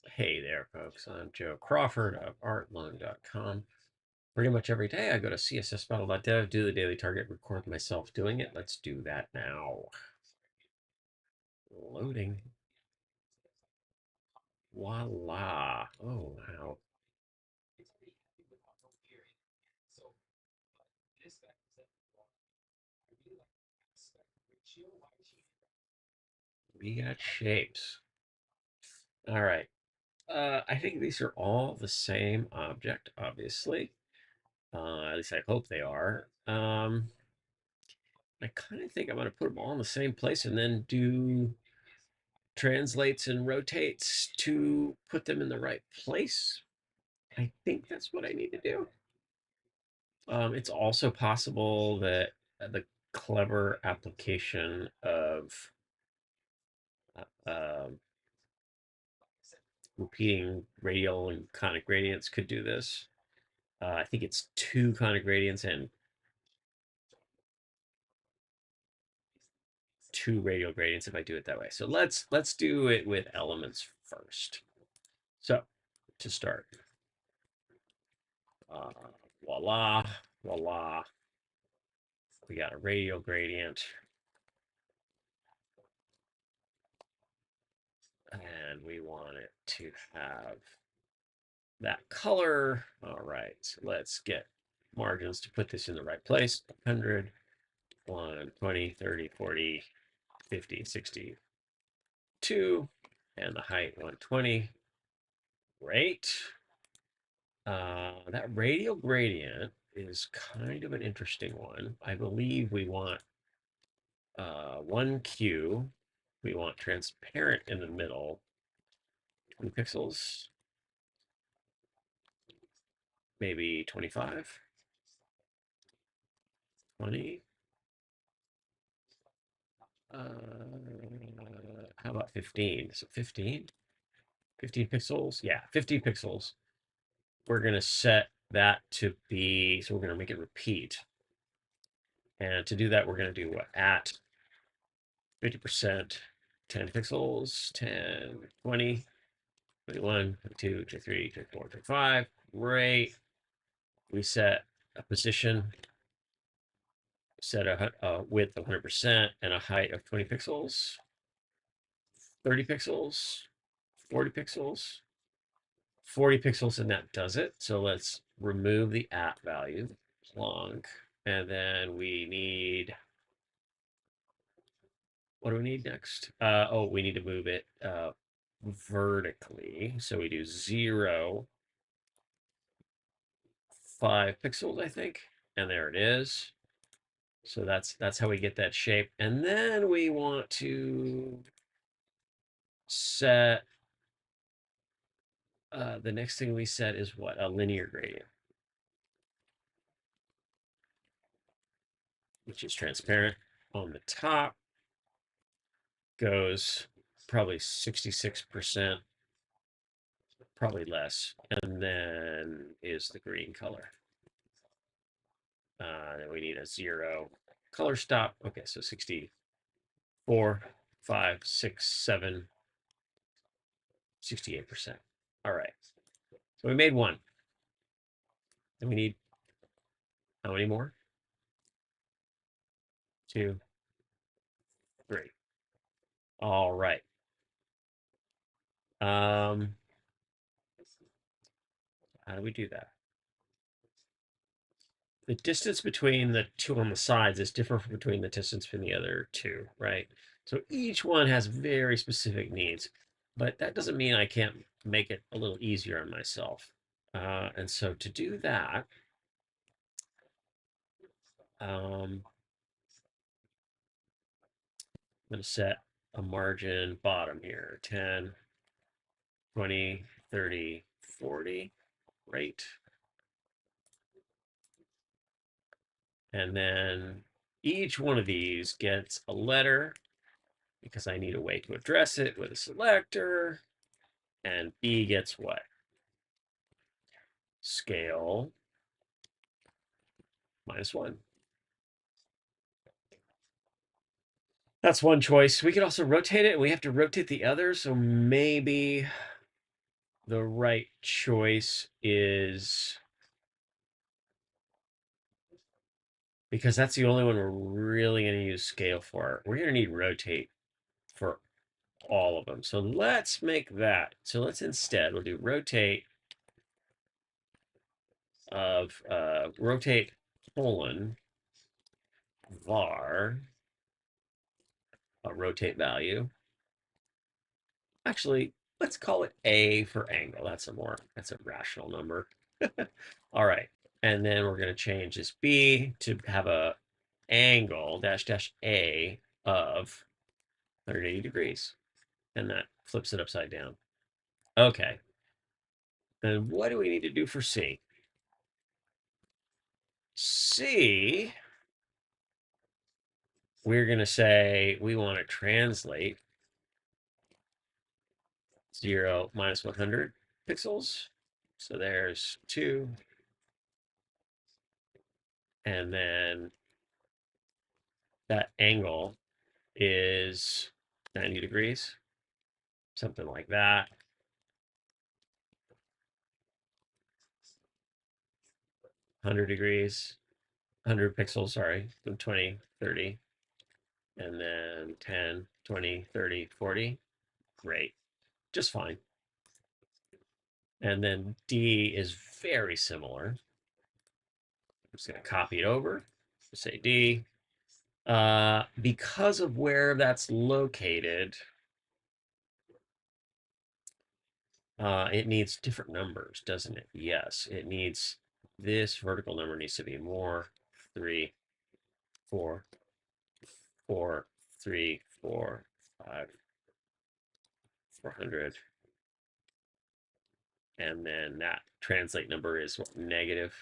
Hey there, folks. I'm Joe Crawford of artloan.com. Pretty much every day I go to CSSBattle.dev, do the daily target, record myself doing it. Let's do that now. Loading. Voila. Oh, wow. We got shapes. All right. I think these are all the same object, obviously. At least I hope they are. I kind of think I'm going to put them all in the same place and then do translates and rotates to put them in the right place. I think that's what I need to do. It's also possible that the clever application of uh, um, repeating radial and conic gradients could do this. I think it's two conic gradients and two radial gradients if I do it that way. So let's do it with elements first. So to start, uh, voila, voila. We got a radial gradient. And we want it to have that color. All right, so let's get margins to put this in the right place. 100, 1, 20, 30, 40, 50, 60, 2, and the height 120. Great. That radial gradient is kind of an interesting one. I believe we want 1Q. We want transparent in the middle, 20 pixels, maybe 25, 20. How about 15? So 15? 15 pixels? Yeah, 15 pixels. We're going to set that to be, so we're going to make it repeat. And to do that, we're going to do what? At 50%, 10 pixels, 10, 20, 21, 22, 23, 24, 25. Great. We set a position, set a width of 100% and a height of 20 pixels, 30 pixels, 40 pixels, 40 pixels, and that does it. So let's remove the at value, long, and then we need, what do we need next? Oh, we need to move it vertically. So we do 0, 5 pixels, I think, and there it is. So that's how we get that shape. And then we want to set, the next thing we set is what? A linear gradient, which is transparent on the top, goes probably 66%, probably less, and then is the green color. Then we need a 0 color stop. Okay, so 64, 5, 6, 7, 68%. All right, so we made one. And we need how many more? 2, 3. All right. How do we do that? The distance between the two on the sides is different from between the distance between the other two, right? So each one has very specific needs, but that doesn't mean I can't make it a little easier on myself. And so to do that, I'm going to set a margin bottom here, 10, 20, 30, 40, right? And then each one of these gets a letter because I need a way to address it with a selector. And B gets what? Scale -1. That's one choice. We could also rotate it. We have to rotate the other. So maybe the right choice is, because that's the only one we're really going to use scale for. We're going to need rotate for all of them. So let's make that. So let's instead, we'll do rotate of rotate colon var a rotate value. Actually, let's call it A for angle. That's a rational number. All right. And then we're going to change this B to have a angle dash dash A of 180 degrees. And that flips it upside down. Okay. And what do we need to do for C? C, we're going to say we want to translate 0 minus 100 pixels. So there's 2. And then that angle is 90 degrees, something like that. 100 degrees, 100 pixels, sorry, 20, 30, and then 10, 20, 30, 40. Great, just fine. And then D is very similar. I'm just going to copy it over, say D. Because of where that's located, it needs different numbers, doesn't it? Yes, it needs, this vertical number needs to be more. 3, 4, 4, 3, 4, 5, 400. And then that translate number is what, negative.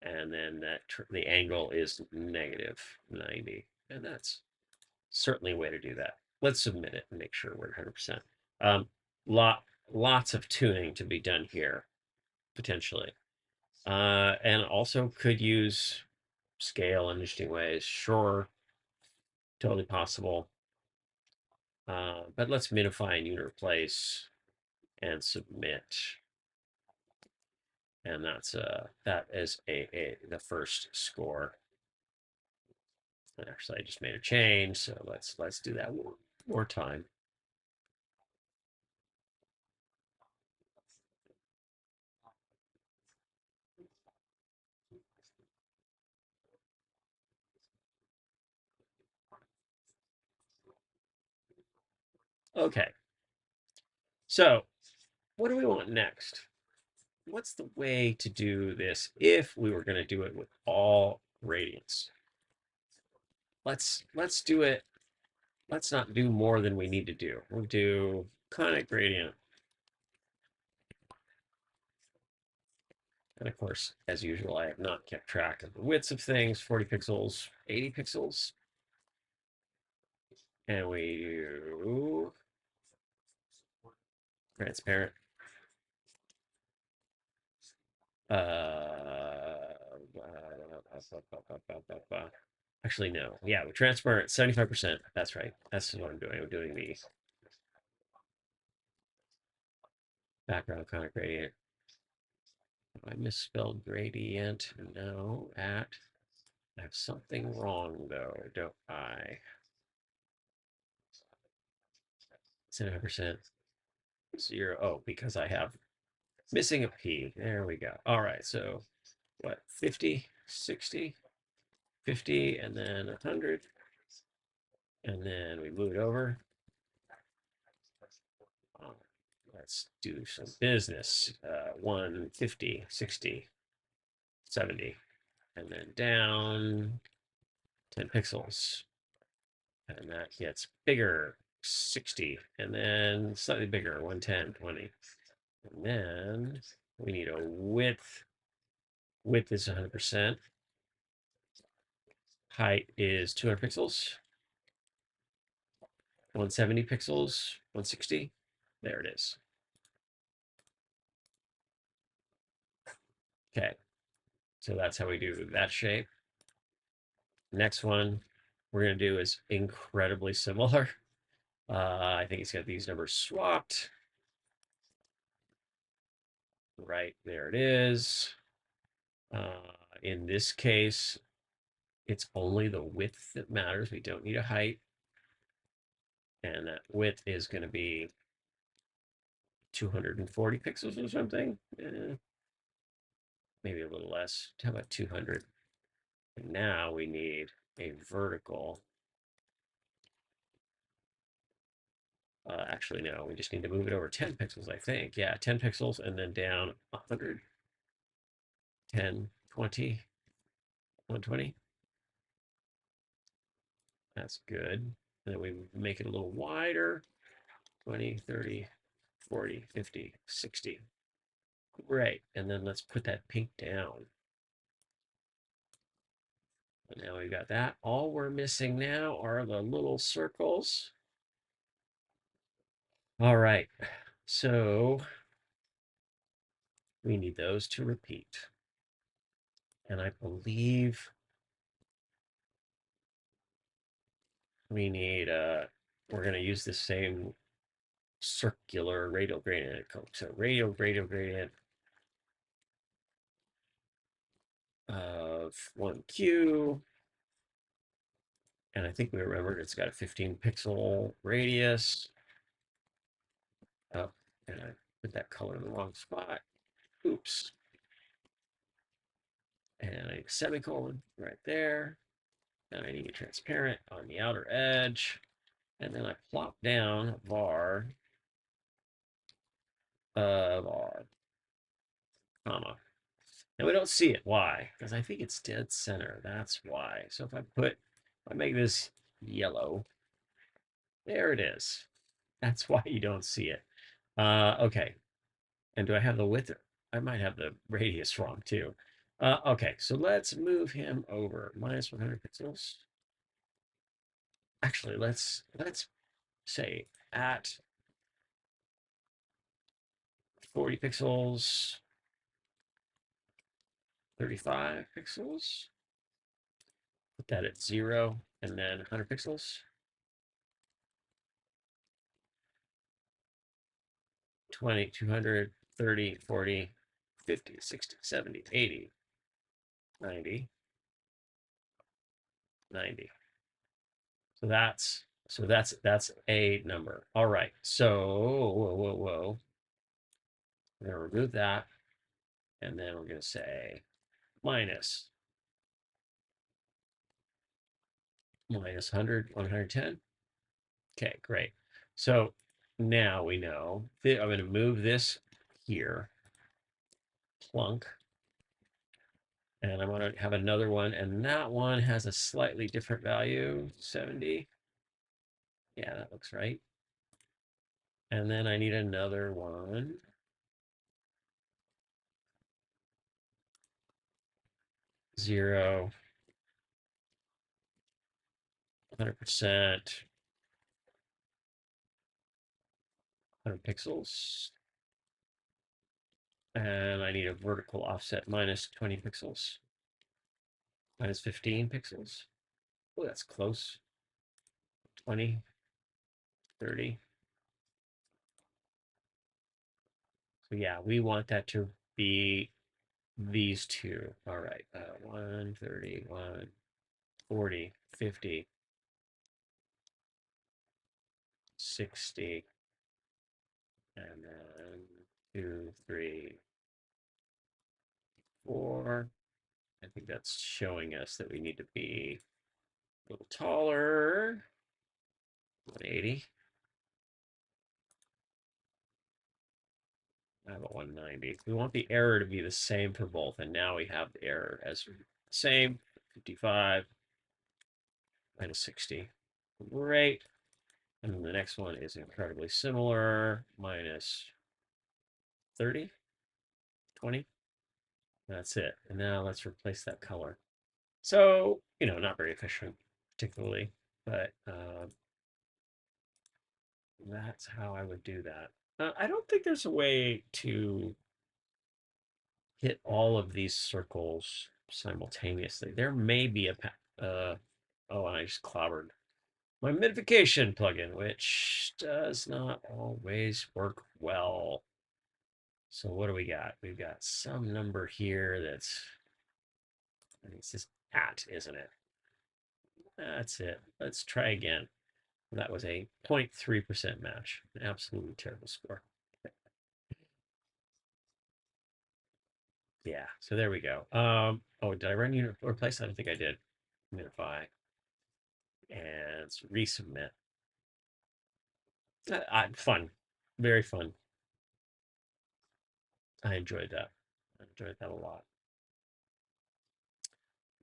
And then that the angle is negative 90. And that's certainly a way to do that. Let's submit it and make sure we're 100%. Lots of tuning to be done here, potentially. And also could use scale in interesting ways. Sure, totally possible. But let's minify and unit replace and submit. And that is the first score. And actually, I just made a change, so let's do that one more time. Okay. So, what do we want next? What's the way to do this if we were going to do it with all gradients? Let's do it. Let's not do more than we need to do. We'll do conic gradient. And of course, as usual, I have not kept track of the widths of things. 40 pixels, 80 pixels. And we do transparent. Actually, no. Yeah, with transparent, 75%. That's right. That's what I'm doing. I'm doing the background conic gradient. I misspelled gradient. No, at. I have something wrong, though, don't I? 75%. 0. Oh, because I have missing a P. There we go. All right. So what? 50, 60, 50, and then 100. And then we move it over. Let's do some business. 150, 60, 70, and then down 10 pixels. And that gets bigger, 60, and then slightly bigger, 110, 20. And then we need a width. Width is 100%. Height is 200 pixels. 170 pixels, 160. There it is. Okay, so that's how we do that shape. Next one we're going to do is incredibly similar. I think it's got these numbers swapped. Right, there it is. In this case, it's only the width that matters. We don't need a height. And that width is going to be 240 pixels or something. Maybe a little less. How about 200? And now we need a vertical. Actually, no, we just need to move it over 10 pixels, I think. Yeah, 10 pixels and then down 100, 10, 20, 120. That's good. And then we make it a little wider, 20, 30, 40, 50, 60. Great. And then let's put that pink down. And now we've got that. All we're missing now are the little circles. All right. So we need those to repeat. And I believe we need, we're going to use the same circular radial gradient. So radial gradient of 1Q. And I think we remembered it's got a 15 pixel radius. Oh, and I put that color in the wrong spot. Oops. And I need a semicolon right there. And I need a transparent on the outer edge. And then I plop down var of r, comma. And we don't see it. Why? Because I think it's dead center. That's why. So if I make this yellow, there it is. That's why you don't see it. Okay. And do I have the width? I might have the radius wrong too. Okay, so let's move him over minus 100 pixels. Actually, let's say at 40 pixels, 35 pixels. Put that at 0 and then 100 pixels. 20, 200, 30, 40, 50, 60, 70, 80, 90, 90. So that's a number. All right. So whoa. We're gonna remove that. And then we're gonna say minus 100, 110. Okay, great. So now we know that I'm going to move this here, plunk, and I'm going to have another one, and that one has a slightly different value, 70. Yeah, that looks right. And then I need another one. 0, 100%, 100 pixels. And I need a vertical offset minus 20 pixels, minus 15 pixels. Oh, that's close. 20, 30. So yeah, we want that to be these two. All right, 130, 140, 50, 60, and then 2, 3, 4. I think that's showing us that we need to be a little taller. 180. I have a 190. We want the error to be the same for both, and now we have the error as the same. 55 minus 60. Great. And then the next one is incredibly similar, minus 30, 20. That's it. And now let's replace that color. So, not very efficient, particularly, but that's how I would do that. I don't think there's a way to hit all of these circles simultaneously. There may be oh, I just clobbered my minification plugin, which does not always work well. So what do we got? We've got some number here that's, I think it's just at, isn't it? That's it. Let's try again. That was a 0.3% match. An absolutely terrible score. Yeah, so there we go. Oh, did I run unit replace? I don't think I did. Minify and resubmit. Fun, very fun. I enjoyed that. I enjoyed that a lot.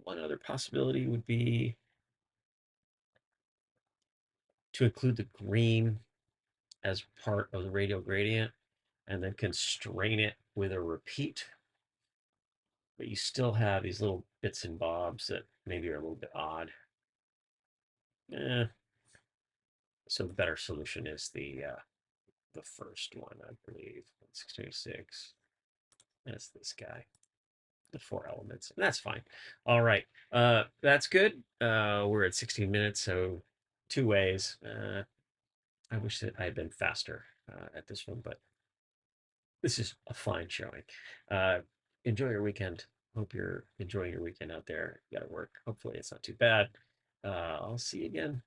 One other possibility would be to include the green as part of the radial gradient and then constrain it with a repeat. But you still have these little bits and bobs that maybe are a little bit odd. Eh, so the better solution is the first one, I believe. 626. That's this guy. The 4 elements. And that's fine. All right. That's good. We're at 16 minutes, so 2 ways. I wish that I had been faster at this one, but this is a fine showing. Uh, enjoy your weekend. Hope you're enjoying your weekend out there. You got to work. Hopefully, it's not too bad. I'll see you again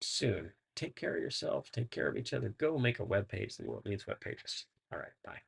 soon. Take care of yourself. Take care of each other. Go make a web page. The world needs web pages. All right. Bye.